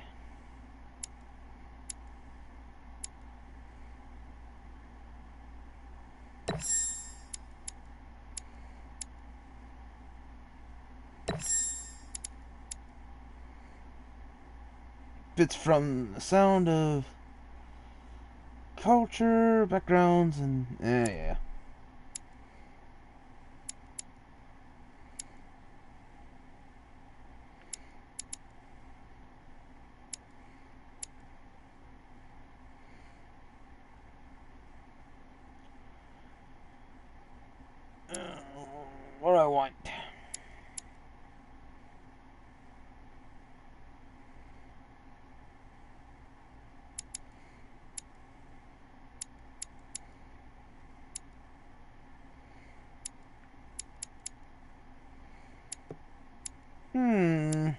It's from the sound of culture, backgrounds, and yeah. What do I want? Okay,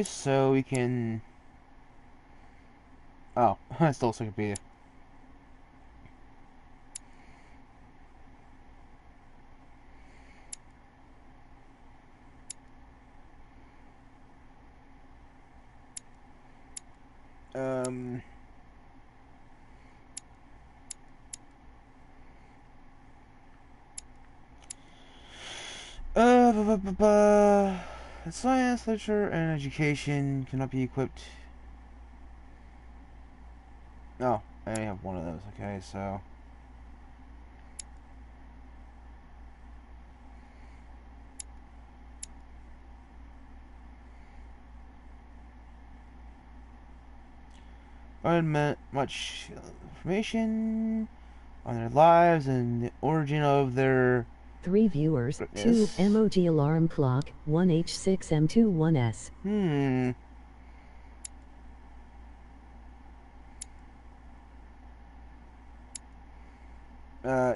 so we can... Oh, I still Wikipedia. Science, literature, and education cannot be equipped. Oh, I only have one of those. Okay, so... much information on their lives and the origin of their... 3 viewers, 2 emoji alarm clock, 1 H6M21S.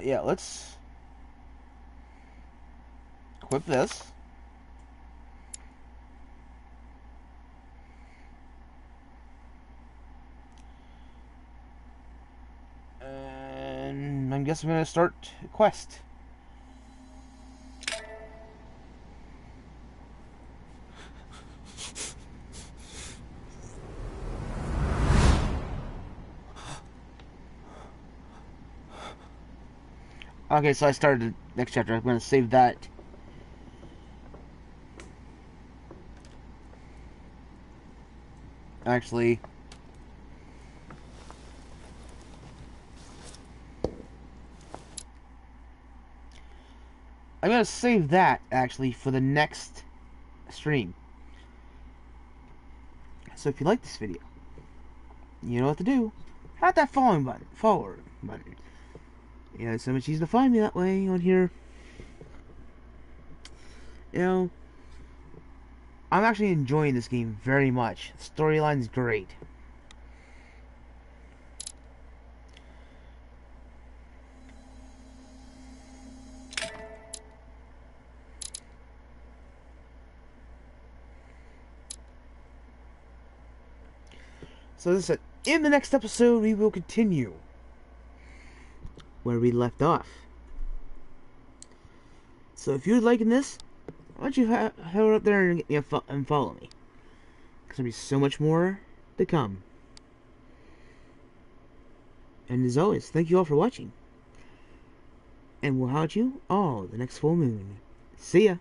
Yeah, let's equip this. And I guess I'm gonna start a quest. Okay, so I started the next chapter. I'm going to save that. Actually... I'm going to save that, actually, for the next stream. So if you like this video, you know what to do. Hit that forward button. Yeah, it's so much easier to find me that way on here. You know, I'm actually enjoying this game very much. The storyline's great. So as I said, in the next episode we will continue where we left off. So if you're liking this, why don't you head up there and follow me? Because there'll be so much more to come. And as always, thank you all for watching. And we'll hound you all the next full moon. See ya!